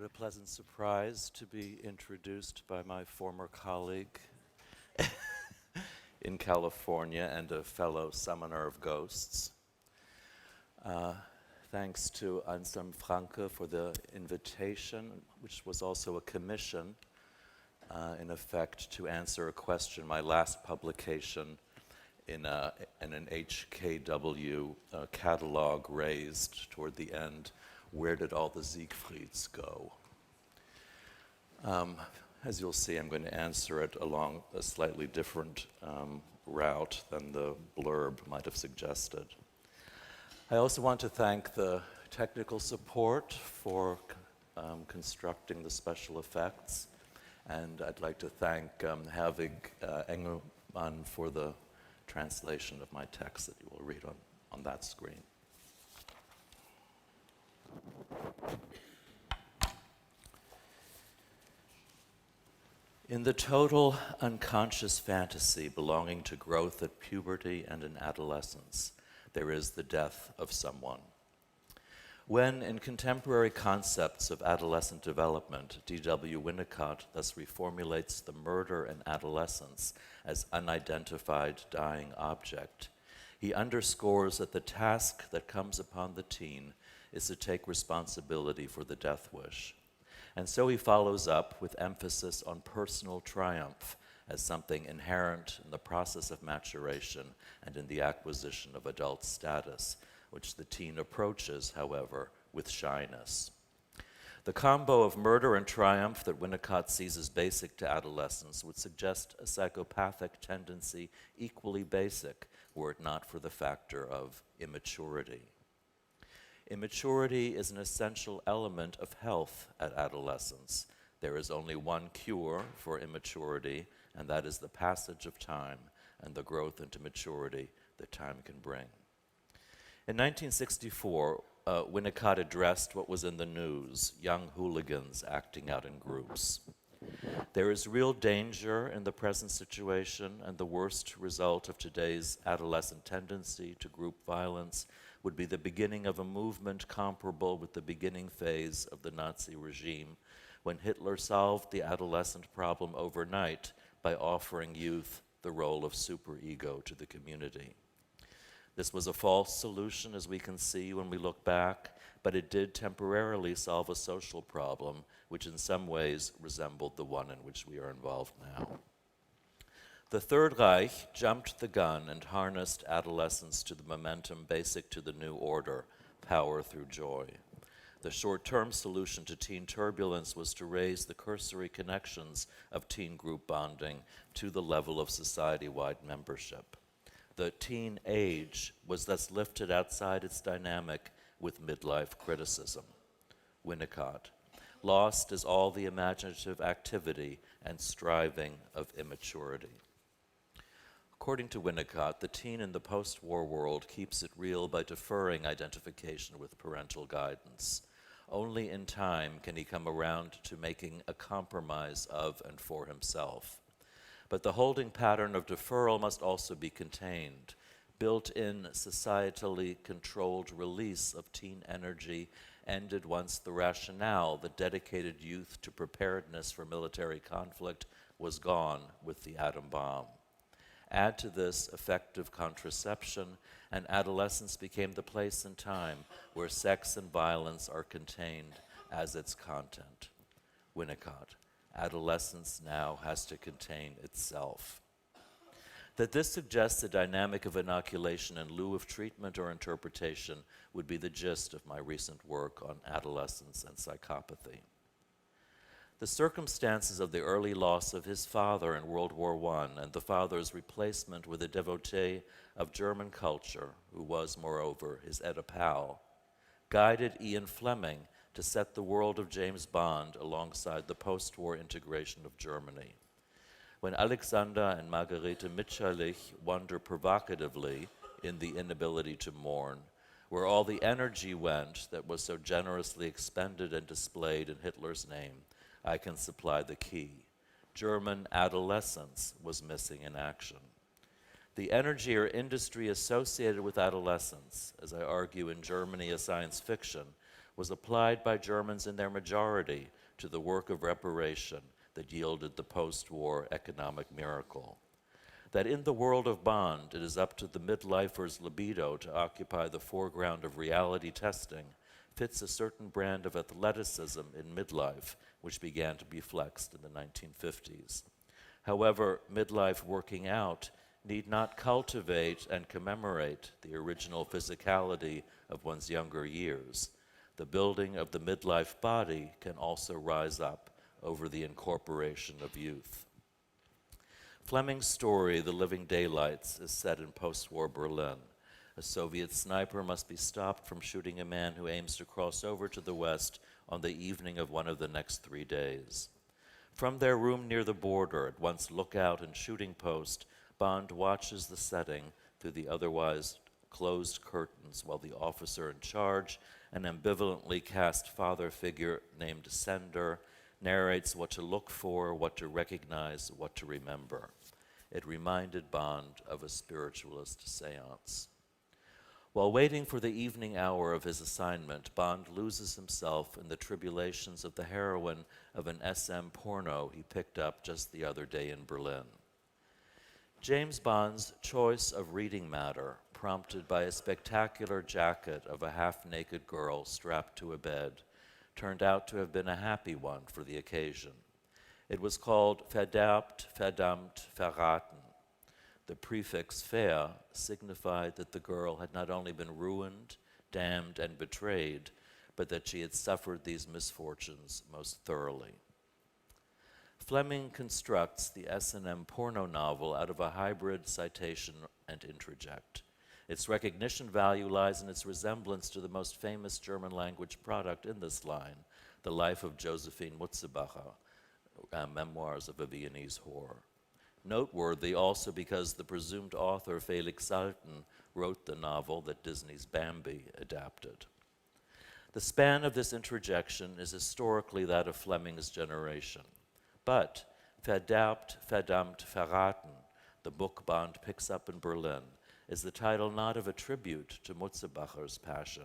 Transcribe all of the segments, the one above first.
What a pleasant surprise to be introduced by my former colleague in California and a fellow summoner of ghosts. Thanks to Anselm Franke for the invitation, which was also a commission, in effect, to answer a question. My last publication in an HKW catalog raised toward the end, where did all the Siegfrieds go? As you'll see, I'm going to answer it along a slightly different route than the blurb might have suggested. I also want to thank the technical support for constructing the special effects, and I'd like to thank Herwig Engelmann for the translation of my text that you will read on that screen. In the total unconscious fantasy belonging to growth at puberty and in adolescence, there is the death of someone. When, in contemporary concepts of adolescent development, D.W. Winnicott thus reformulates the murder in adolescence as unidentified dying object, he underscores that the task that comes upon the teen is to take responsibility for the death wish. And so he follows up with emphasis on personal triumph as something inherent in the process of maturation and in the acquisition of adult status, which the teen approaches, however, with shyness. The combo of murder and triumph that Winnicott sees as basic to adolescence would suggest a psychopathic tendency equally basic were it not for the factor of immaturity. Immaturity is an essential element of health at adolescence. There is only one cure for immaturity, and that is the passage of time and the growth into maturity that time can bring. In 1964, Winnicott addressed what was in the news, young hooligans acting out in groups. There is real danger in the present situation, and the worst result of today's adolescent tendency to group violence would be the beginning of a movement comparable with the beginning phase of the Nazi regime, when Hitler solved the adolescent problem overnight by offering youth the role of superego to the community. This was a false solution, as we can see when we look back, but it did temporarily solve a social problem, which in some ways resembled the one in which we are involved now. The Third Reich jumped the gun and harnessed adolescence to the momentum basic to the new order, power through joy. The short-term solution to teen turbulence was to raise the cursory connections of teen group bonding to the level of society-wide membership. The teen age was thus lifted outside its dynamic with midlife criticism. Winnicott, lost is all the imaginative activity and striving of immaturity. According to Winnicott, the teen in the post-war world keeps it real by deferring identification with parental guidance. Only in time can he come around to making a compromise of and for himself. But the holding pattern of deferral must also be contained. Built-in, societally controlled release of teen energy ended once the rationale that dedicated youth to preparedness for military conflict was gone with the atom bomb. Add to this effective contraception, and adolescence became the place and time where sex and violence are contained as its content. Winnicott, adolescence now has to contain itself. That this suggests a dynamic of inoculation in lieu of treatment or interpretation would be the gist of my recent work on adolescence and psychopathy. The circumstances of the early loss of his father in World War I and the father's replacement with a devotee of German culture, who was, moreover, his Oedipal, guided Ian Fleming to set the world of James Bond alongside the post-war integration of Germany. When Alexander and Margarete Mitscherlich wonder provocatively in The Inability to Mourn, where all the energy went that was so generously expended and displayed in Hitler's name, I can supply the key. German adolescence was missing in action. The energy or industry associated with adolescence, as I argue in Germany, a science fiction, was applied by Germans in their majority to the work of reparation that yielded the post-war economic miracle. That in the world of Bond, it is up to the midlifer's libido to occupy the foreground of reality testing fits a certain brand of athleticism in midlife, which began to be flexed in the 1950s. However, midlife working out need not cultivate and commemorate the original physicality of one's younger years. The building of the midlife body can also rise up over the incorporation of youth. Fleming's story, The Living Daylights, is set in post-war Berlin. A Soviet sniper must be stopped from shooting a man who aims to cross over to the west on the evening of one of the next 3 days. From their room near the border, at once lookout and shooting post, Bond watches the setting through the otherwise closed curtains while the officer in charge, an ambivalently cast father figure named Sender, narrates what to look for, what to recognize, what to remember. It reminded Bond of a spiritualist seance. While waiting for the evening hour of his assignment, Bond loses himself in the tribulations of the heroine of an SM porno he picked up just the other day in Berlin. James Bond's choice of reading matter, prompted by a spectacular jacket of a half-naked girl strapped to a bed, turned out to have been a happy one for the occasion. It was called Verderbt, Verdammt, Verraten. The prefix ver signified that the girl had not only been ruined, damned, and betrayed, but that she had suffered these misfortunes most thoroughly. Fleming constructs the S&M porno novel out of a hybrid citation and interject. Its recognition value lies in its resemblance to the most famous German-language product in this line, The Life of Josephine Mutzebacher, Memoirs of a Viennese Whore. Noteworthy also because the presumed author, Felix Salten, wrote the novel that Disney's Bambi adapted. The span of this interjection is historically that of Fleming's generation. But Verderbt, Verdammt, Verraten, the book Bond picks up in Berlin, is the title not of a tribute to Mutzebacher's passion,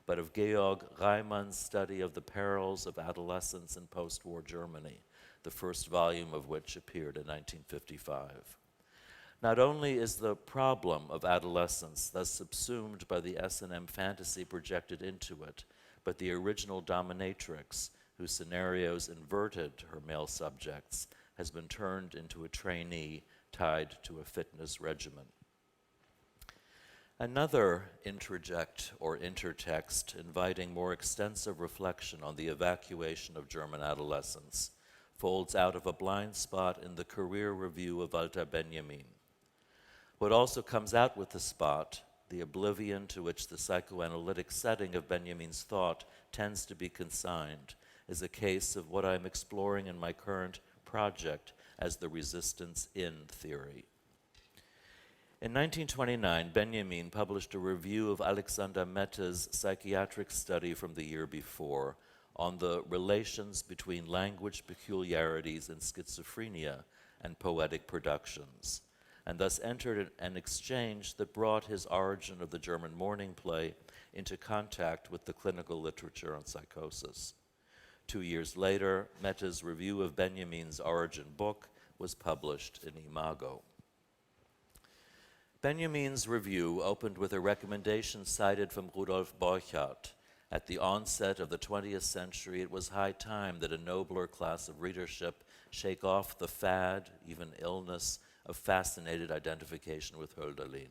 but of Georg Reimann's study of the perils of adolescence in post-war Germany, the first volume of which appeared in 1955. Not only is the problem of adolescence thus subsumed by the S&M fantasy projected into it, but the original dominatrix, whose scenarios inverted her male subjects, has been turned into a trainee tied to a fitness regimen. Another interject or intertext inviting more extensive reflection on the evacuation of German adolescence folds out of a blind spot in the career review of Walter Benjamin. What also comes out with the spot, the oblivion to which the psychoanalytic setting of Benjamin's thought tends to be consigned, is a case of what I'm exploring in my current project as the resistance in theory. In 1929, Benjamin published a review of Alexander Mette's psychiatric study from the year before on the relations between language peculiarities in schizophrenia and poetic productions, and thus entered an exchange that brought his Origin of the German Morning play into contact with the clinical literature on psychosis. 2 years later, Mette's review of Benjamin's Origin book was published in Imago. Benjamin's review opened with a recommendation cited from Rudolf Borchardt. At the onset of the 20th century, it was high time that a nobler class of readership shake off the fad, even illness, of fascinated identification with Hölderlin.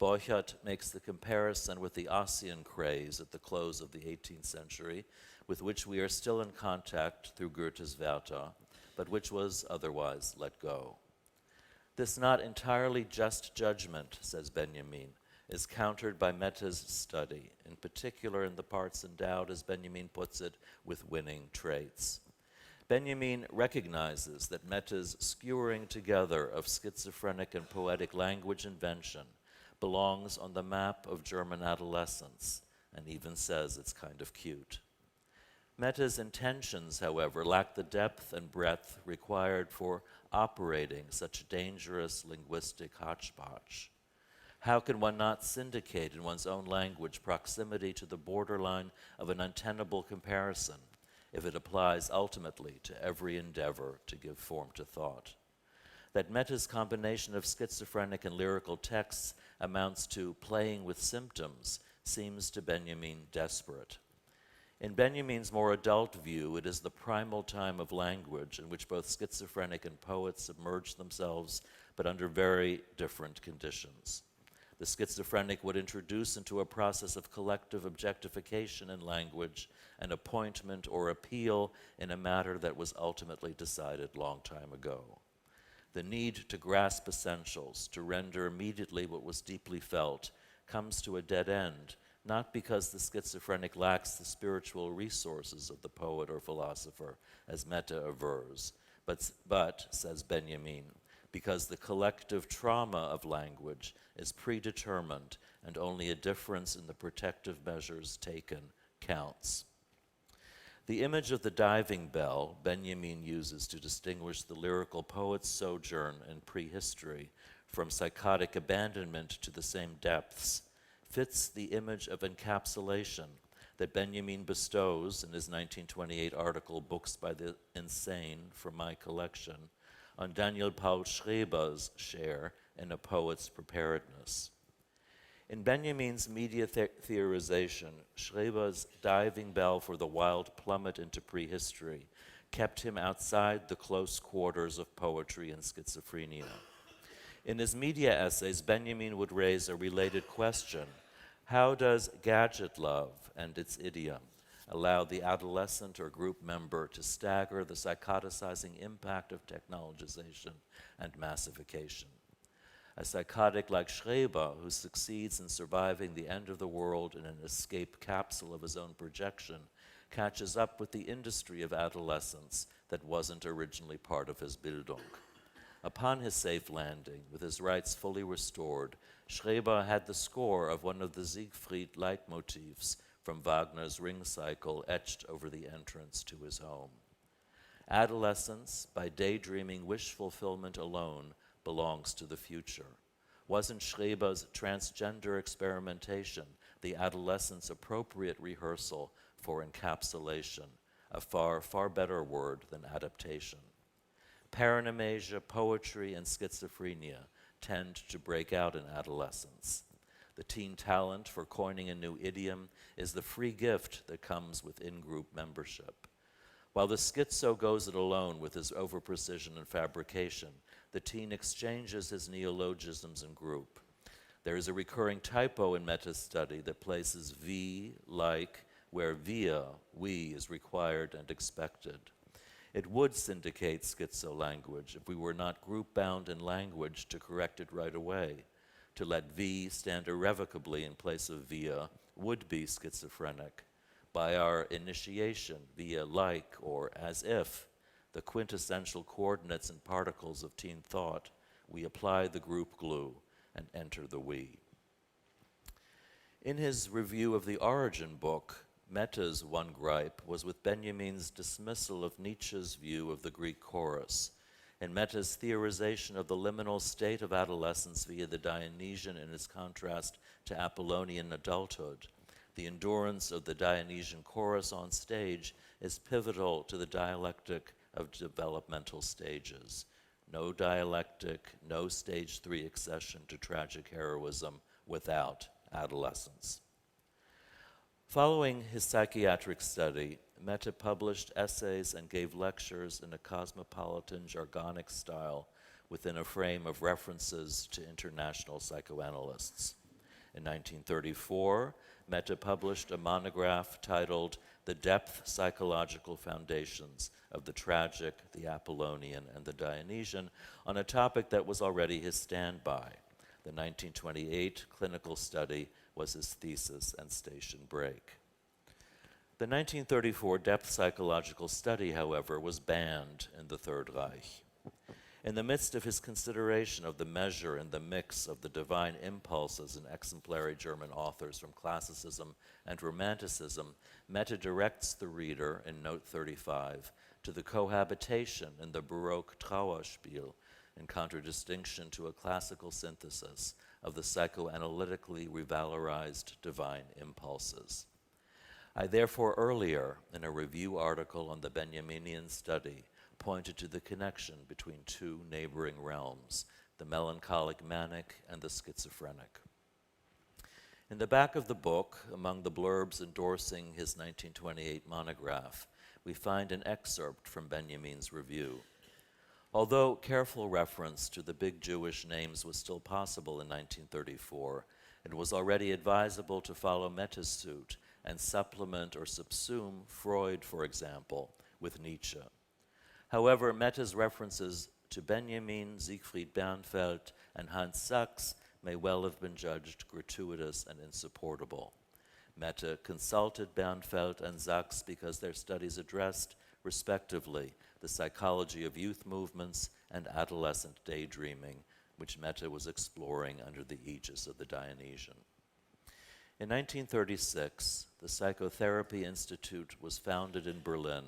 Borchardt makes the comparison with the Ossian craze at the close of the 18th century, with which we are still in contact through Goethe's Werther, but which was otherwise let go. This not entirely just judgment, says Benjamin, is countered by Mette's study, in particular in the parts endowed, as Benjamin puts it, with winning traits. Benjamin recognizes that Mette's skewering together of schizophrenic and poetic language invention belongs on the map of German adolescence, and even says it's kind of cute. Mette's intentions, however, lack the depth and breadth required for operating such dangerous linguistic hodgepodge. How can one not syndicate in one's own language proximity to the borderline of an untenable comparison if it applies ultimately to every endeavor to give form to thought? That Meta's combination of schizophrenic and lyrical texts amounts to playing with symptoms seems to Benjamin desperate. In Benjamin's more adult view, it is the primal time of language in which both schizophrenic and poets submerge themselves, but under very different conditions. The schizophrenic would introduce into a process of collective objectification in language an appointment or appeal in a matter that was ultimately decided long time ago. The need to grasp essentials, to render immediately what was deeply felt, comes to a dead end, not because the schizophrenic lacks the spiritual resources of the poet or philosopher, as Meta avers, but, says Benjamin, because the collective trauma of language is predetermined and only a difference in the protective measures taken counts. The image of the diving bell Benjamin uses to distinguish the lyrical poet's sojourn in prehistory from psychotic abandonment to the same depths fits the image of encapsulation that Benjamin bestows in his 1928 article, Books by the Insane from My Collection, on Daniel Paul Schreber's share in a poet's preparedness. In Benjamin's media theorization, Schreber's diving bell for the wild plummet into prehistory kept him outside the close quarters of poetry and schizophrenia. In his media essays, Benjamin would raise a related question: how does gadget love and its idiom allow the adolescent or group member to stagger the psychoticizing impact of technologization and massification? A psychotic like Schreber, who succeeds in surviving the end of the world in an escape capsule of his own projection, catches up with the industry of adolescence that wasn't originally part of his Bildung. Upon his safe landing, with his rights fully restored, Schreber had the score of one of the Siegfried Leitmotifs from Wagner's Ring Cycle etched over the entrance to his home. Adolescence, by daydreaming wish fulfillment alone, belongs to the future. Wasn't Schreber's transgender experimentation the adolescent's appropriate rehearsal for encapsulation, a far, far better word than adaptation? Paranomasia, poetry, and schizophrenia tend to break out in adolescence. The teen talent for coining a new idiom is the free gift that comes with in-group membership. While the schizo goes it alone with his over-precision and fabrication, the teen exchanges his neologisms in group. There is a recurring typo in Meta's study that places "we" like where "wir" we is required and expected. It would syndicate schizo language if we were not group-bound in language to correct it right away. To let "we" stand irrevocably in place of "wir" would be schizophrenic. By our initiation via like or as if, the quintessential coordinates and particles of teen thought, we apply the group glue and enter the we. In his review of the Origin book, Meta's one gripe was with Benjamin's dismissal of Nietzsche's view of the Greek chorus, and Meta's theorization of the liminal state of adolescence via the Dionysian in its contrast to Apollonian adulthood. The endurance of the Dionysian chorus on stage is pivotal to the dialectic of developmental stages. No dialectic, no stage 3 accession to tragic heroism without adolescence. Following his psychiatric study, Meta published essays and gave lectures in a cosmopolitan, jargonic style within a frame of references to international psychoanalysts. In 1934, Meta published a monograph titled The Depth Psychological Foundations of the Tragic, the Apollonian, and the Dionysian on a topic that was already his standby. The 1928 clinical study was his thesis and station break. The 1934 depth psychological study, however, was banned in the Third Reich. In the midst of his consideration of the measure and the mix of the divine impulses in exemplary German authors from classicism and romanticism, Meta directs the reader, in note 35, to the cohabitation in the Baroque Trauerspiel, in contradistinction to a classical synthesis of the psychoanalytically revalorized divine impulses. I therefore earlier, in a review article on the Benjaminian study, pointed to the connection between two neighboring realms, the melancholic manic and the schizophrenic. In the back of the book, among the blurbs endorsing his 1928 monograph, we find an excerpt from Benjamin's review. Although careful reference to the big Jewish names was still possible in 1934, it was already advisable to follow Mette's suit and supplement or subsume Freud, for example, with Nietzsche. However, Mette's references to Benjamin, Siegfried Bernfeld, and Hans Sachs may well have been judged gratuitous and insupportable. Mette consulted Bernfeld and Sachs because their studies addressed, respectively, the psychology of youth movements and adolescent daydreaming, which Mette was exploring under the aegis of the Dionysian. In 1936, the Psychotherapy Institute was founded in Berlin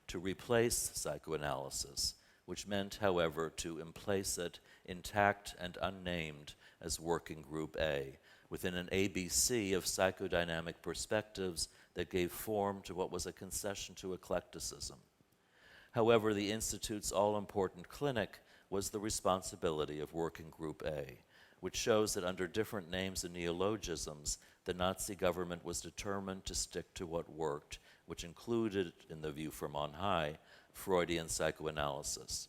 to replace psychoanalysis, which meant, however, to emplace it intact and unnamed as Working Group A, within an ABC of psychodynamic perspectives that gave form to what was a concession to eclecticism. However, the Institute's all-important clinic was the responsibility of Working Group A, which shows that under different names and neologisms, the Nazi government was determined to stick to what worked, which included, in the view from on high, Freudian psychoanalysis.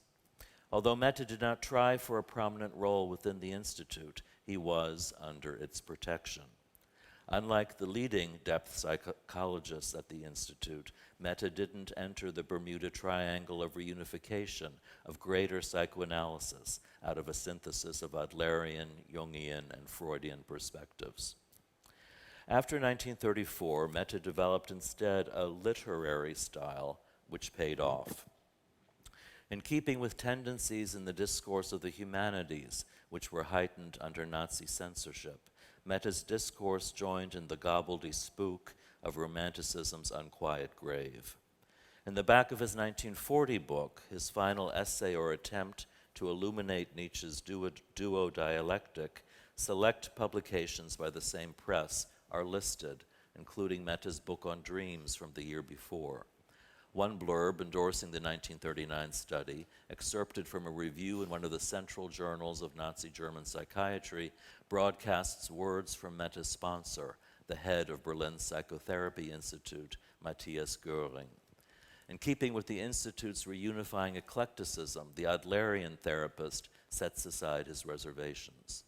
Although Mette did not try for a prominent role within the Institute, he was under its protection. Unlike the leading depth psychologists at the Institute, Mette didn't enter the Bermuda Triangle of reunification of greater psychoanalysis out of a synthesis of Adlerian, Jungian, and Freudian perspectives. After 1934, Mette developed instead a literary style which paid off. In keeping with tendencies in the discourse of the humanities, which were heightened under Nazi censorship, Mette's discourse joined in the gobbledy-spook of Romanticism's unquiet grave. In the back of his 1940 book, his final essay or attempt to illuminate Nietzsche's duo dialectic, select publications by the same press are listed, including Mette's book on dreams from the year before. One blurb endorsing the 1939 study, excerpted from a review in one of the central journals of Nazi German psychiatry, broadcasts words from Mette's sponsor, the head of Berlin's Psychotherapy Institute, Matthias Göring. In keeping with the Institute's reunifying eclecticism, the Adlerian therapist sets aside his reservations.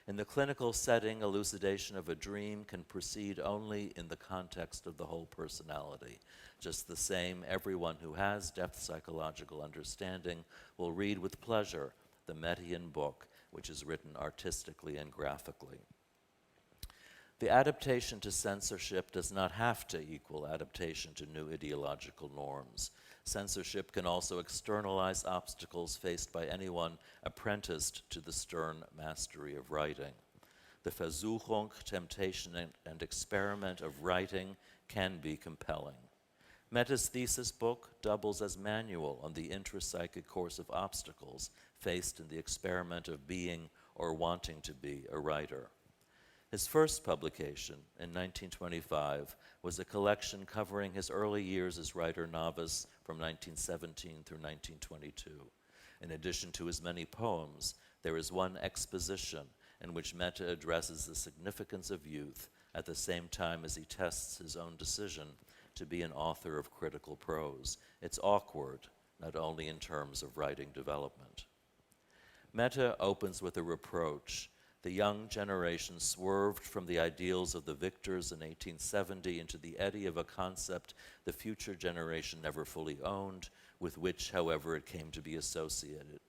In the clinical setting, elucidation of a dream can proceed only in the context of the whole personality. Just the same, everyone who has depth psychological understanding will read with pleasure the Mettian book, which is written artistically and graphically. The adaptation to censorship does not have to equal adaptation to new ideological norms. Censorship can also externalize obstacles faced by anyone apprenticed to the stern mastery of writing. The Versuchung, temptation, and experiment of writing can be compelling. Mette's thesis book doubles as manual on the intrapsychic course of obstacles faced in the experiment of being or wanting to be a writer. His first publication, in 1925, was a collection covering his early years as writer-novice from 1917 through 1922. In addition to his many poems, there is one exposition in which Mette addresses the significance of youth at the same time as he tests his own decision to be an author of critical prose. It's awkward, not only in terms of writing development. Mette opens with a reproach. The young generation swerved from the ideals of the victors in 1870 into the eddy of a concept the future generation never fully owned, with which, however, it came to be associated,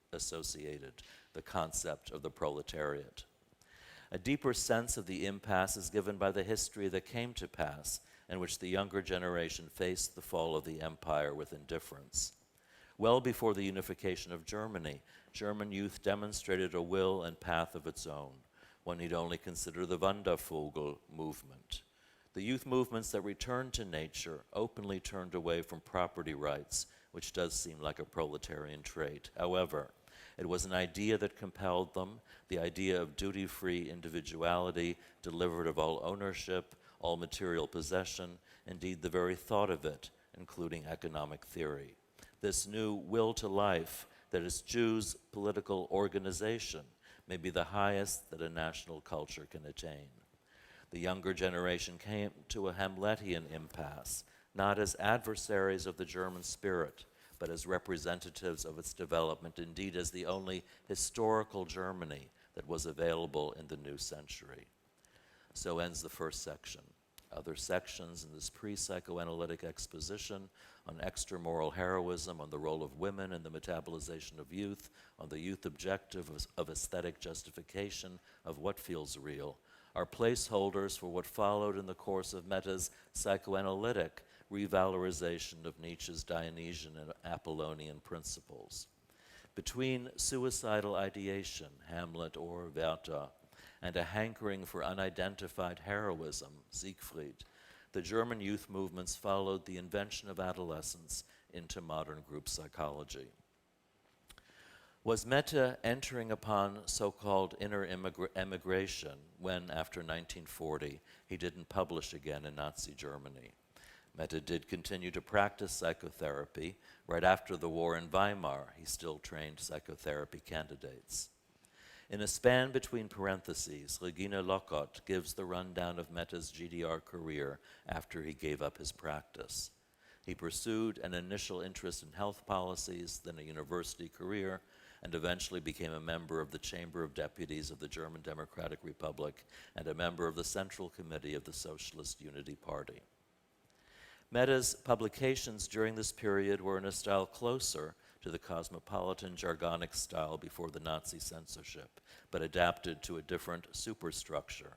the concept of the proletariat. A deeper sense of the impasse is given by the history that came to pass, in which the younger generation faced the fall of the empire with indifference. Well before the unification of Germany, German youth demonstrated a will and path of its own. One need only consider the Wandervogel movement. The youth movements that returned to nature openly turned away from property rights, which does seem like a proletarian trait. However, It was an idea that compelled them, the idea of duty-free individuality, delivered of all ownership, all material possession, indeed the very thought of it, including economic theory. This new will to life that is Jews' political organization may be the highest that a national culture can attain. The younger generation came to a Hamletian impasse, not as adversaries of the German spirit, but as representatives of its development, indeed as the only historical Germany that was available in the new century. So ends the first section. Other sections in this pre-psychoanalytic exposition on extramoral heroism, on the role of women in the metabolization of youth, on the youth objective of aesthetic justification of what feels real, are placeholders for what followed in the course of Meta's psychoanalytic revalorization of Nietzsche's Dionysian and Apollonian principles. Between suicidal ideation, Hamlet or Werther, and a hankering for unidentified heroism, Siegfried, the German youth movements followed the invention of adolescence into modern group psychology. Was Meta entering upon so-called inner emigration when, after 1940, he didn't publish again in Nazi Germany? Meta did continue to practice psychotherapy. Right after the war in Weimar, he still trained psychotherapy candidates. In a span between parentheses, Regina Lockott gives the rundown of Meta's GDR career after he gave up his practice. He pursued an initial interest in health policies, then a university career, and eventually became a member of the Chamber of Deputies of the German Democratic Republic and a member of the Central Committee of the Socialist Unity Party. Meta's publications during this period were in a style closer to the cosmopolitan jargonic style before the Nazi censorship, but adapted to a different superstructure.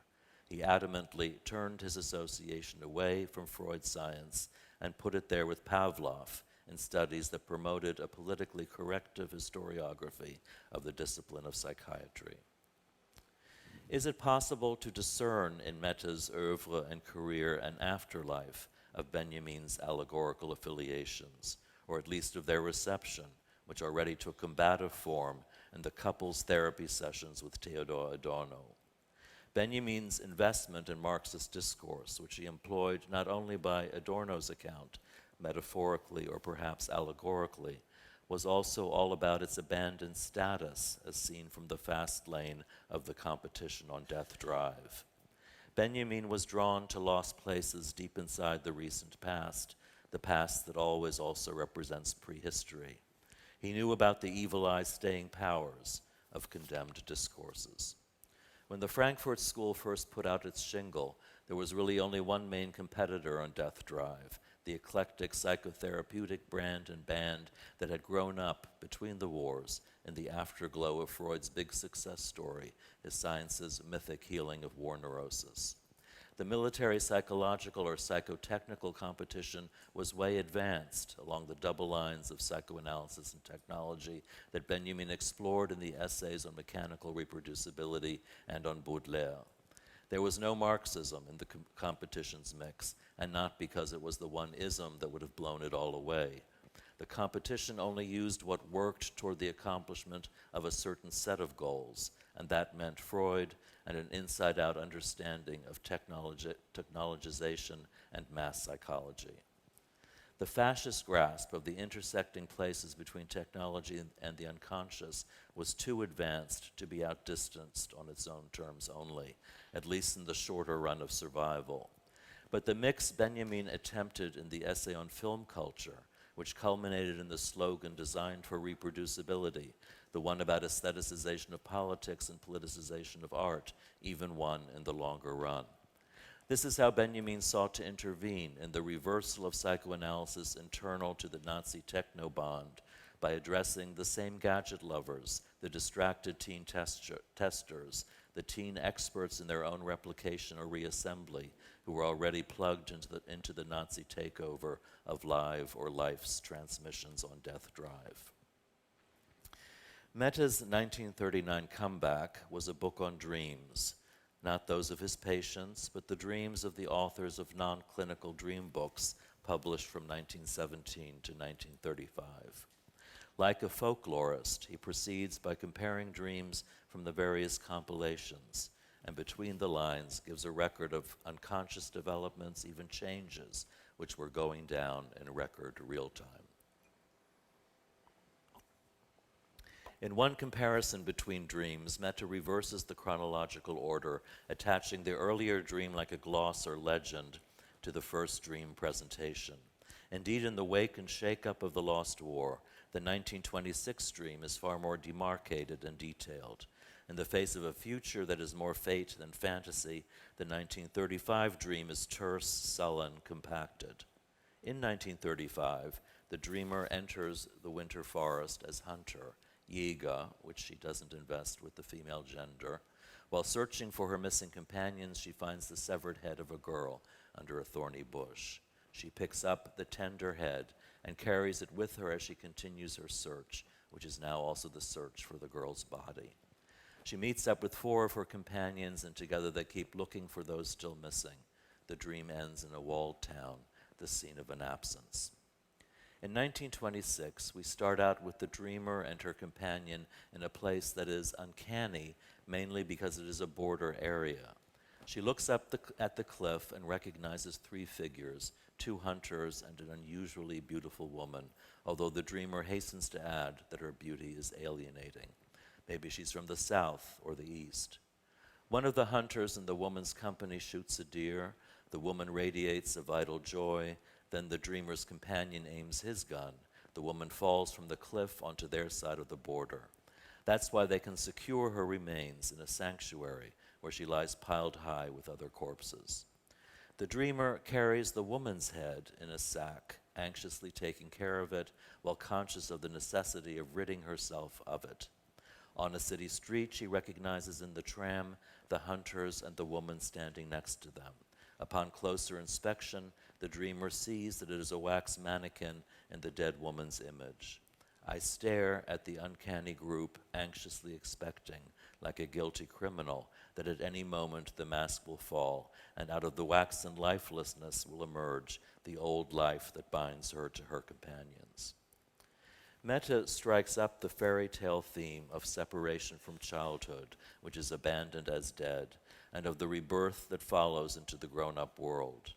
He adamantly turned his association away from Freud's science and put it there with Pavlov in studies that promoted a politically corrective historiography of the discipline of psychiatry. Is it possible to discern in Meta's oeuvre and career an afterlife of Benjamin's allegorical affiliations, or at least of their reception, which already took combative form in the couples therapy sessions with Theodor Adorno? Benjamin's investment in Marxist discourse, which he employed not only by Adorno's account, metaphorically or perhaps allegorically, was also all about its abandoned status as seen from the fast lane of the competition on death drive. Benjamin was drawn to lost places deep inside the recent past, the past that always also represents prehistory. He knew about the evil eye staying powers of condemned discourses. When the Frankfurt School first put out its shingle, there was really only one main competitor on death drive, the eclectic psychotherapeutic brand and band that had grown up between the wars in the afterglow of Freud's big success story, his science's mythic healing of war neurosis. The military psychological or psychotechnical competition was way advanced along the double lines of psychoanalysis and technology that Benjamin explored in the essays on mechanical reproducibility and on Baudelaire. There was no Marxism in the competition's mix, and not because it was the one ism that would have blown it all away. The competition only used what worked toward the accomplishment of a certain set of goals, and that meant Freud and an inside-out understanding of technologization and mass psychology. The fascist grasp of the intersecting places between technology and the unconscious was too advanced to be outdistanced on its own terms only, at least in the shorter run of survival. But the mix Benjamin attempted in the essay on film culture, which culminated in the slogan designed for reproducibility, the one about aestheticization of politics and politicization of art, even won in the longer run. This is how Benjamin sought to intervene in the reversal of psychoanalysis internal to the Nazi techno-bond by addressing the same gadget lovers, the distracted teen testers, the teen experts in their own replication or reassembly, who were already plugged into the Nazi takeover of live or life's transmissions on death drive. Meta's 1939 comeback was a book on dreams, not those of his patients, but the dreams of the authors of non-clinical dream books published from 1917 to 1935. Like a folklorist, he proceeds by comparing dreams from the various compilations, and between the lines gives a record of unconscious developments, even changes, which were going down in record real time. In one comparison between dreams, Mehta reverses the chronological order, attaching the earlier dream like a gloss or legend to the first dream presentation. Indeed, in the wake and shake-up of the Lost War, the 1926 dream is far more demarcated and detailed. In the face of a future that is more fate than fantasy, the 1935 dream is terse, sullen, compacted. In 1935, the dreamer enters the winter forest as hunter, Yiga, which she doesn't invest with the female gender. While searching for her missing companions, she finds the severed head of a girl under a thorny bush. She picks up the tender head and carries it with her as she continues her search, which is now also the search for the girl's body. She meets up with 4 of her companions, and together they keep looking for those still missing. The dream ends in a walled town, the scene of an absence. In 1926, we start out with the dreamer and her companion in a place that is uncanny, mainly because it is a border area. She looks up at the cliff and recognizes 3 figures, 2 hunters and an unusually beautiful woman, although the dreamer hastens to add that her beauty is alienating. Maybe she's from the south or the east. One of the hunters in the woman's company shoots a deer. The woman radiates a vital joy. Then the dreamer's companion aims his gun. The woman falls from the cliff onto their side of the border. That's why they can secure her remains in a sanctuary where she lies piled high with other corpses. The dreamer carries the woman's head in a sack, anxiously taking care of it while conscious of the necessity of ridding herself of it. On a city street, she recognizes in the tram the hunters and the woman standing next to them. Upon closer inspection, the dreamer sees that it is a wax mannequin in the dead woman's image. I stare at the uncanny group, anxiously expecting, like a guilty criminal, that at any moment the mask will fall, and out of the waxen lifelessness will emerge the old life that binds her to her companions. Mehta strikes up the fairy tale theme of separation from childhood, which is abandoned as dead, and of the rebirth that follows into the grown-up world.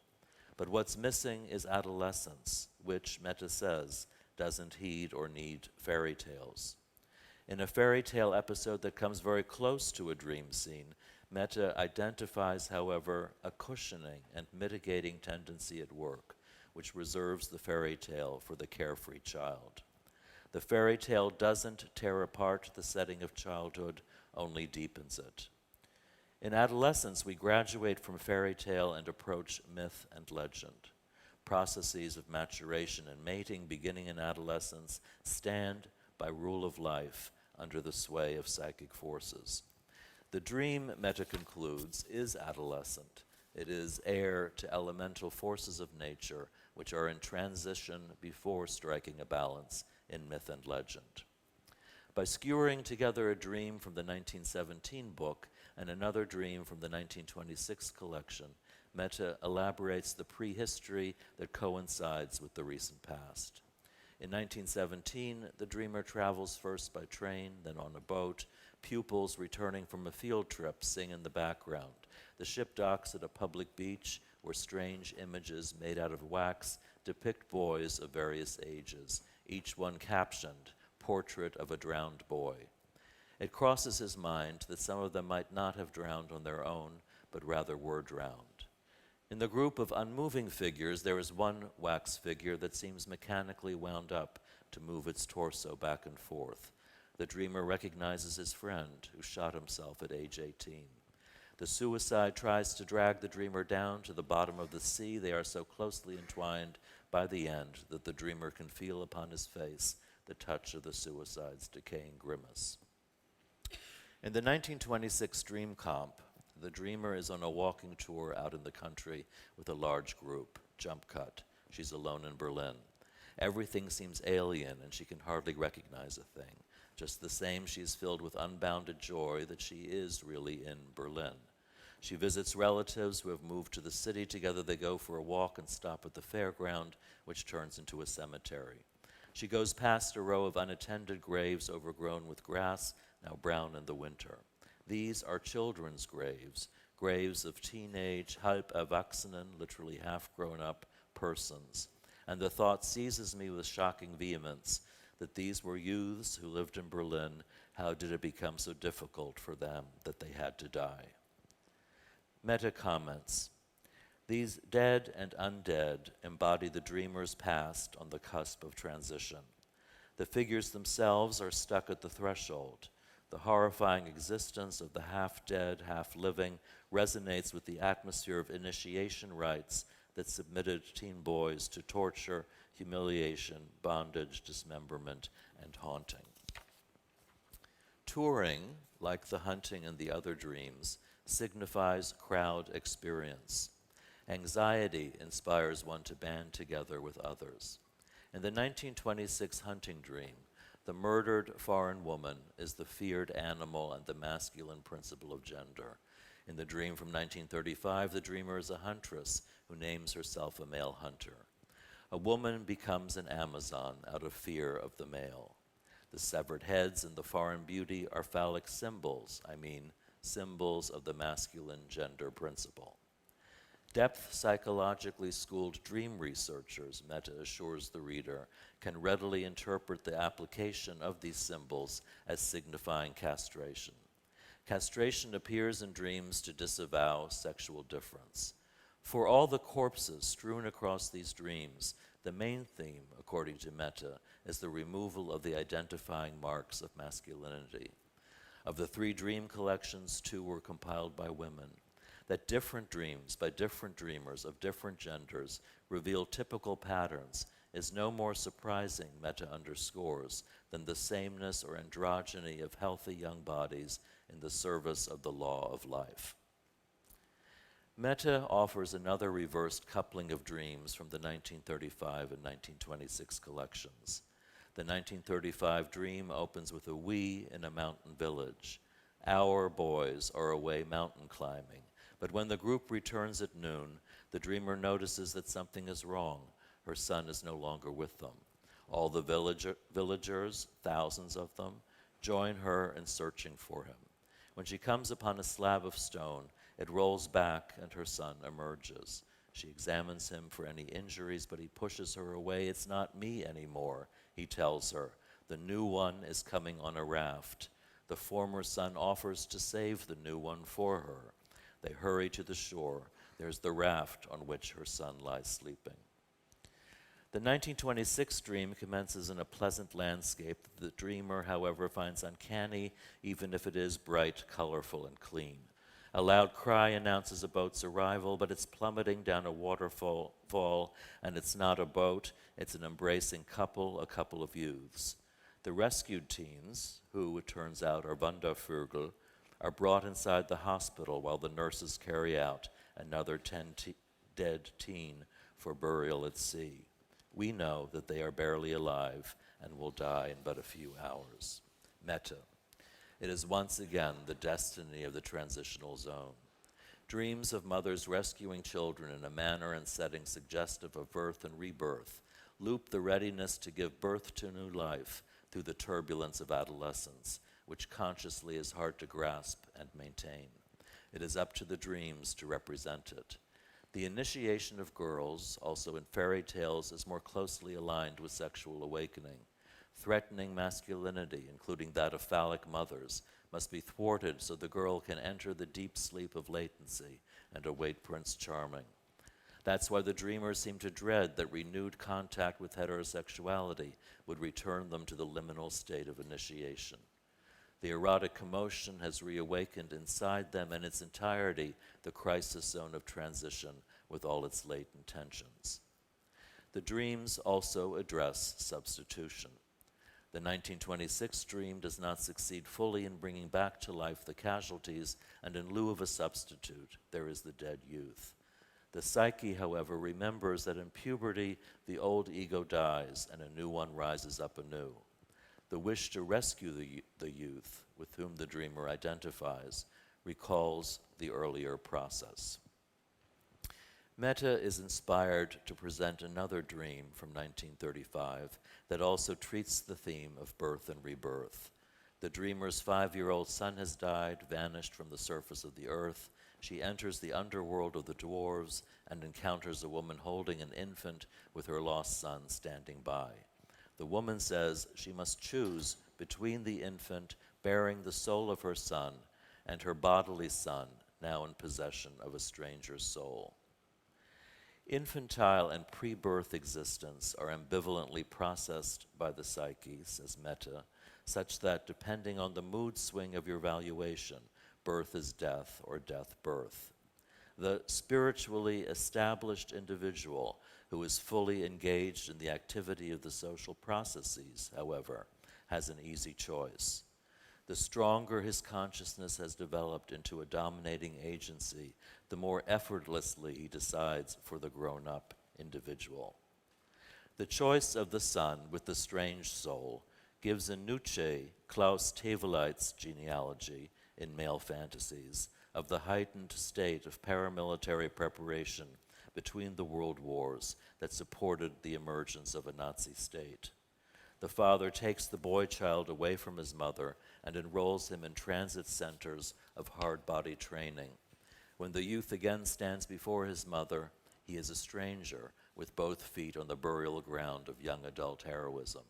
But what's missing is adolescence, which, Mehta says, doesn't heed or need fairy tales. In a fairy tale episode that comes very close to a dream scene, Mehta identifies, however, a cushioning and mitigating tendency at work, which reserves the fairy tale for the carefree child. The fairy tale doesn't tear apart the setting of childhood, only deepens it. In adolescence, we graduate from fairy tale and approach myth and legend. Processes of maturation and mating beginning in adolescence stand by rule of life under the sway of psychic forces. The dream, Mehta concludes, is adolescent. It is heir to elemental forces of nature which are in transition before striking a balance in myth and legend. By skewering together a dream from the 1917 book and another dream from the 1926 collection, Mehta elaborates the prehistory that coincides with the recent past. In 1917, the dreamer travels first by train, then on a boat. Pupils returning from a field trip sing in the background. The ship docks at a public beach where strange images made out of wax depict boys of various ages, each one captioned, "Portrait of a Drowned Boy." It crosses his mind that some of them might not have drowned on their own, but rather were drowned. In the group of unmoving figures, there is one wax figure that seems mechanically wound up to move its torso back and forth. The dreamer recognizes his friend, who shot himself at age 18. The suicide tries to drag the dreamer down to the bottom of the sea. They are so closely entwined by the end that the dreamer can feel upon his face the touch of the suicide's decaying grimace. In the 1926 Dream Comp, the dreamer is on a walking tour out in the country with a large group, jump cut. She's alone in Berlin. Everything seems alien and she can hardly recognize a thing. Just the same, she is filled with unbounded joy that she is really in Berlin. She visits relatives who have moved to the city. Together they go for a walk and stop at the fairground, which turns into a cemetery. She goes past a row of unattended graves overgrown with grass, now brown in the winter. These are children's graves, graves of teenage, halb erwachsenen, literally half-grown-up persons. And the thought seizes me with shocking vehemence that these were youths who lived in Berlin. How did it become so difficult for them that they had to die? Meta comments. These dead and undead embody the dreamer's past on the cusp of transition. The figures themselves are stuck at the threshold. The horrifying existence of the half-dead, half-living resonates with the atmosphere of initiation rites that submitted teen boys to torture, humiliation, bondage, dismemberment, and haunting. Touring, like the hunting and the other dreams, signifies crowd experience. Anxiety inspires one to band together with others. In the 1926 hunting dream, the murdered foreign woman is the feared animal and the masculine principle of gender. In the dream from 1935, the dreamer is a huntress who names herself a male hunter. A woman becomes an Amazon out of fear of the male. The severed heads and the foreign beauty are phallic symbols, symbols of the masculine gender principle. Depth psychologically schooled dream researchers, Meta assures the reader, can readily interpret the application of these symbols as signifying castration. Castration appears in dreams to disavow sexual difference. For all the corpses strewn across these dreams, the main theme, according to Meta, is the removal of the identifying marks of masculinity. Of the 3 dream collections, 2 were compiled by women. That different dreams by different dreamers of different genders reveal typical patterns is no more surprising, Meta underscores, than the sameness or androgyny of healthy young bodies in the service of the law of life. Meta offers another reversed coupling of dreams from the 1935 and 1926 collections. The 1935 dream opens with a we in a mountain village. Our boys are away mountain climbing. But when the group returns at noon, the dreamer notices that something is wrong. Her son is no longer with them. All the villagers, thousands of them, join her in searching for him. When she comes upon a slab of stone, it rolls back and her son emerges. She examines him for any injuries, but he pushes her away. It's not me anymore, he tells her. The new one is coming on a raft. The former son offers to save the new one for her. They hurry to the shore. There's the raft on which her son lies sleeping. The 1926 dream commences in a pleasant landscape that the dreamer, however, finds uncanny, even if it is bright, colorful, and clean. A loud cry announces a boat's arrival, but it's plummeting down a waterfall, and it's not a boat, it's an embracing couple, a couple of youths. The rescued teens, who, it turns out, are Wandervögel, are brought inside the hospital while the nurses carry out another 10 dead teen for burial at sea. We know that they are barely alive and will die in but a few hours. Meta. It is once again the destiny of the transitional zone. Dreams of mothers rescuing children in a manner and setting suggestive of birth and rebirth loop the readiness to give birth to new life through the turbulence of adolescence, which consciously is hard to grasp and maintain. It is up to the dreams to represent it. The initiation of girls, also in fairy tales, is more closely aligned with sexual awakening. Threatening masculinity, including that of phallic mothers, must be thwarted so the girl can enter the deep sleep of latency and await Prince Charming. That's why the dreamers seem to dread that renewed contact with heterosexuality would return them to the liminal state of initiation. The erotic commotion has reawakened inside them in its entirety the crisis zone of transition with all its latent tensions. The dreams also address substitution. The 1926 dream does not succeed fully in bringing back to life the casualties, and in lieu of a substitute, there is the dead youth. The psyche, however, remembers that in puberty, the old ego dies and a new one rises up anew. The wish to rescue the youth, with whom the dreamer identifies, recalls the earlier process. Metta is inspired to present another dream from 1935 that also treats the theme of birth and rebirth. The dreamer's 5-year-old son has died, vanished from the surface of the earth. She enters the underworld of the dwarves and encounters a woman holding an infant with her lost son standing by. The woman says she must choose between the infant bearing the soul of her son and her bodily son, now in possession of a stranger's soul. Infantile and pre-birth existence are ambivalently processed by the psyche, says Metta, such that depending on the mood swing of your valuation, birth is death or death birth. The spiritually established individual who is fully engaged in the activity of the social processes, however, has an easy choice. The stronger his consciousness has developed into a dominating agency, the more effortlessly he decides for the grown-up individual. The choice of the son with the strange soul gives in Nietzsche Klaus Teweleit's genealogy in male fantasies of the heightened state of paramilitary preparation between the world wars that supported the emergence of a Nazi state. The father takes the boy child away from his mother and enrolls him in transit centers of hard body training. When the youth again stands before his mother, he is a stranger with both feet on the burial ground of young adult heroism.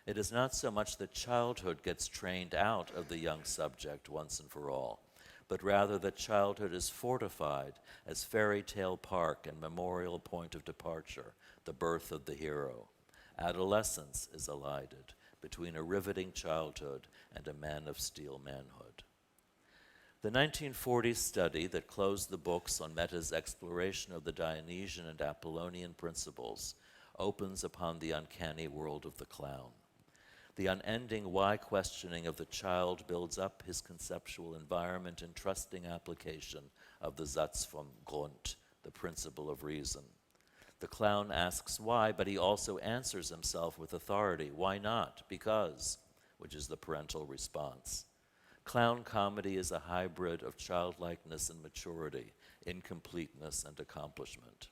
It is not so much that childhood gets trained out of the young subject once and for all, but rather that childhood is fortified as fairy tale park and memorial point of departure, the birth of the hero. Adolescence is elided between a riveting childhood and a man of steel manhood. The 1940s study that closed the books on Metta's exploration of the Dionysian and Apollonian principles opens upon the uncanny world of the clown. The unending why questioning of the child builds up his conceptual environment in trusting application of the Satz vom Grund, the principle of reason. The clown asks why, but he also answers himself with authority. Why not? Because, which is the parental response. Clown comedy is a hybrid of childlikeness and maturity, incompleteness and accomplishment.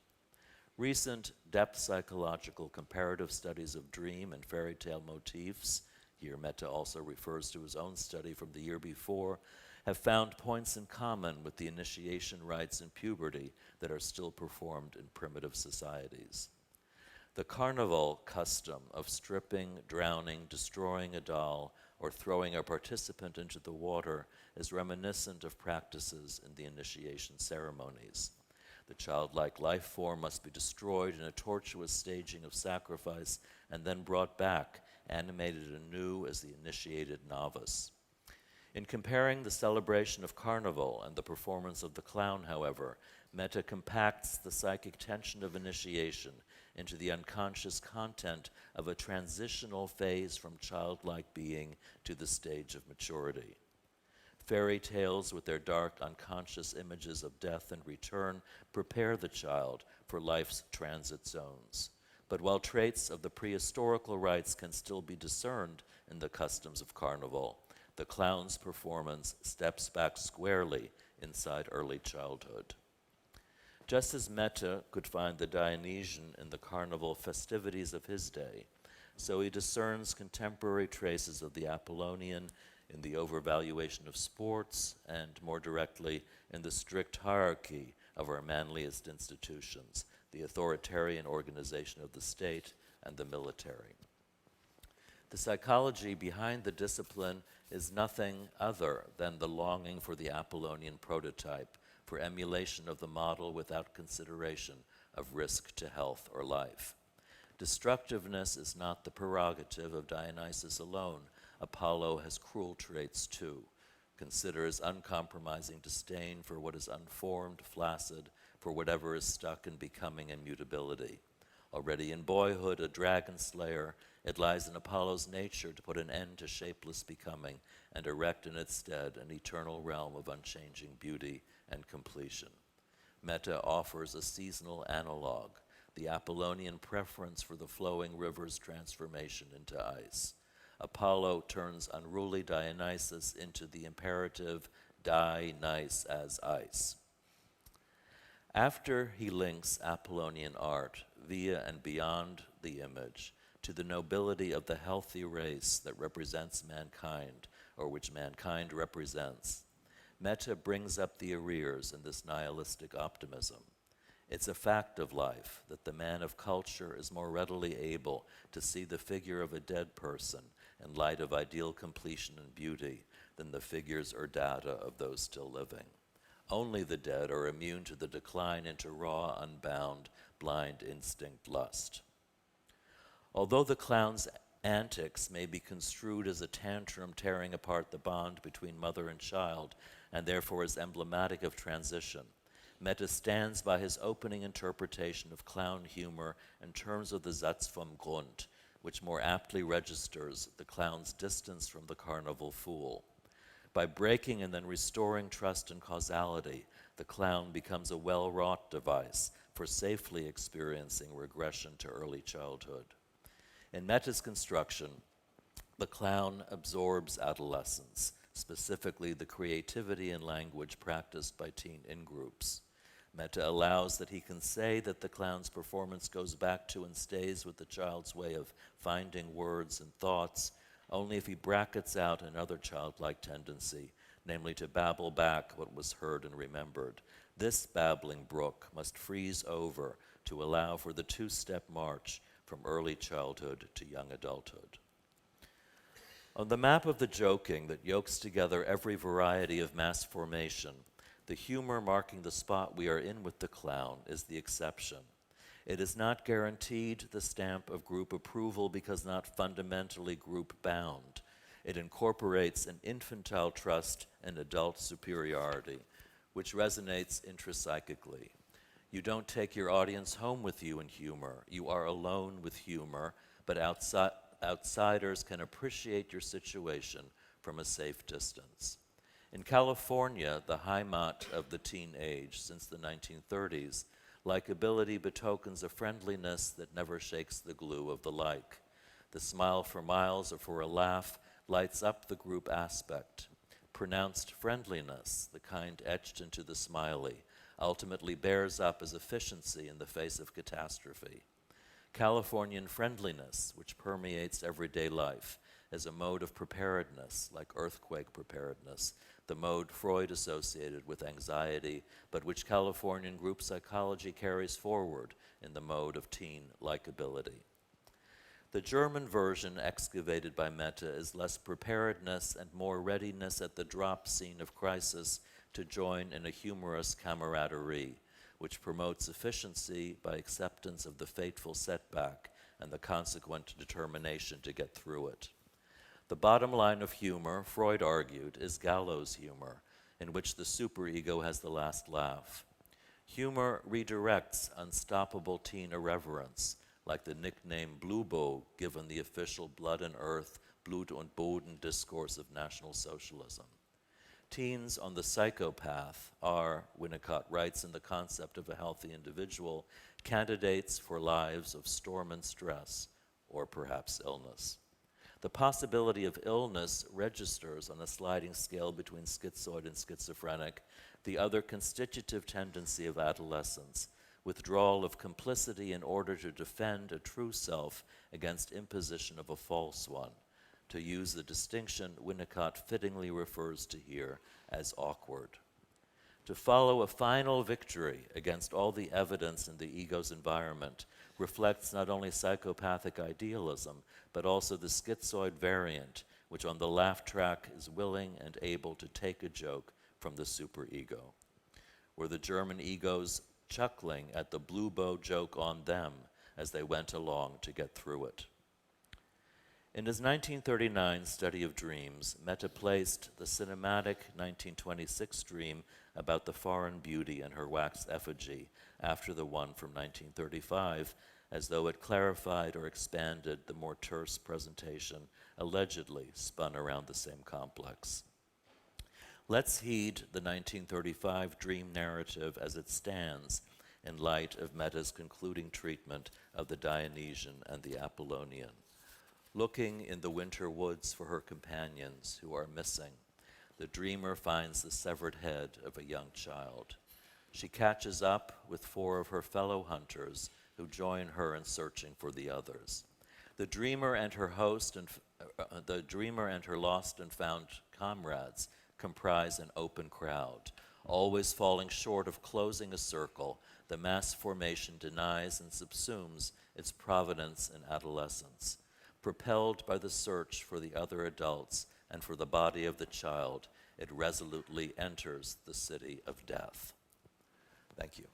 Recent depth psychological comparative studies of dream and fairy tale motifs, here Metta also refers to his own study from the year before, have found points in common with the initiation rites in puberty that are still performed in primitive societies. The carnival custom of stripping, drowning, destroying a doll, or throwing a participant into the water is reminiscent of practices in the initiation ceremonies. The childlike life form must be destroyed in a tortuous staging of sacrifice and then brought back, animated anew as the initiated novice. In comparing the celebration of carnival and the performance of the clown, however, Metta compacts the psychic tension of initiation into the unconscious content of a transitional phase from childlike being to the stage of maturity. Fairy tales with their dark unconscious images of death and return prepare the child for life's transit zones. But while traits of the prehistorical rites can still be discerned in the customs of carnival, the clown's performance steps back squarely inside early childhood. Just as Metta could find the Dionysian in the carnival festivities of his day, so he discerns contemporary traces of the Apollonian in the overvaluation of sports and, more directly, in the strict hierarchy of our manliest institutions, the authoritarian organization of the state and the military. The psychology behind the discipline is nothing other than the longing for the Apollonian prototype, for emulation of the model without consideration of risk to health or life. Destructiveness is not the prerogative of Dionysus alone. Apollo has cruel traits too, considers uncompromising disdain for what is unformed, flaccid, for whatever is stuck in becoming and mutability. Already in boyhood, a dragon slayer, it lies in Apollo's nature to put an end to shapeless becoming and erect in its stead an eternal realm of unchanging beauty and completion. Metta offers a seasonal analog, the Apollonian preference for the flowing river's transformation into ice. Apollo turns unruly Dionysus into the imperative, die nice as ice. After he links Apollonian art via and beyond the image to the nobility of the healthy race that represents mankind, or which mankind represents, Meta brings up the arrears in this nihilistic optimism. It's a fact of life that the man of culture is more readily able to see the figure of a dead person in light of ideal completion and beauty than the figures or data of those still living. Only the dead are immune to the decline into raw, unbound, blind instinct lust. Although the clown's antics may be construed as a tantrum tearing apart the bond between mother and child, and therefore is emblematic of transition, Meta stands by his opening interpretation of clown humor in terms of the Satz vom Grund, which more aptly registers the clown's distance from the carnival fool. By breaking and then restoring trust and causality, the clown becomes a well-wrought device for safely experiencing regression to early childhood. In Meta's construction, the clown absorbs adolescence, specifically the creativity and language practiced by teen in-groups. Meta allows that he can say that the clown's performance goes back to and stays with the child's way of finding words and thoughts, only if he brackets out another childlike tendency, namely to babble back what was heard and remembered. This babbling brook must freeze over to allow for the two-step march from early childhood to young adulthood. On the map of the joking that yokes together every variety of mass formation, the humor marking the spot we are in with the clown is the exception. It is not guaranteed the stamp of group approval because not fundamentally group-bound. It incorporates an infantile trust in adult superiority, which resonates intrapsychically. You don't take your audience home with you in humor. You are alone with humor, but outsiders can appreciate your situation from a safe distance. In California, the Heimat of the teen age since the 1930s, likability betokens a friendliness that never shakes the glue of the like. The smile for miles or for a laugh lights up the group aspect. Pronounced friendliness, the kind etched into the smiley, ultimately bears up as efficiency in the face of catastrophe. Californian friendliness, which permeates everyday life, as a mode of preparedness, like earthquake preparedness, the mode Freud associated with anxiety, but which Californian group psychology carries forward in the mode of teen likability. The German version excavated by Meta is less preparedness and more readiness at the drop scene of crisis to join in a humorous camaraderie, which promotes efficiency by acceptance of the fateful setback and the consequent determination to get through it. The bottom line of humor, Freud argued, is gallows humor, in which the superego has the last laugh. Humor redirects unstoppable teen irreverence, like the nickname Blubo given the official blood and earth, Blut und Boden discourse of National Socialism. Teens on the psychopath are, Winnicott writes in The Concept of a Healthy Individual, candidates for lives of storm and stress, or perhaps illness. The possibility of illness registers on a sliding scale between schizoid and schizophrenic, the other constitutive tendency of adolescence, withdrawal of complicity in order to defend a true self against imposition of a false one, to use the distinction Winnicott fittingly refers to here as awkward. To follow a final victory against all the evidence in the ego's environment reflects not only psychopathic idealism, but also the schizoid variant, which on the laugh track is willing and able to take a joke from the superego. Were the German egos chuckling at the Blubo joke on them as they went along to get through it? In his 1939 study of dreams, Meta placed the cinematic 1926 dream about the foreign beauty and her wax effigy after the one from 1935, as though it clarified or expanded the more terse presentation allegedly spun around the same complex. Let's heed the 1935 dream narrative as it stands in light of Meta's concluding treatment of the Dionysian and the Apollonian. Looking in the winter woods for her companions who are missing, the dreamer finds the severed head of a young child. She catches up with 4 of her fellow hunters who join her in searching for the others. The dreamer and her lost and found comrades comprise an open crowd. Always falling short of closing a circle, the mass formation denies and subsumes its provenance in adolescence. Propelled by the search for the other adults and for the body of the child, it resolutely enters the city of death. Thank you.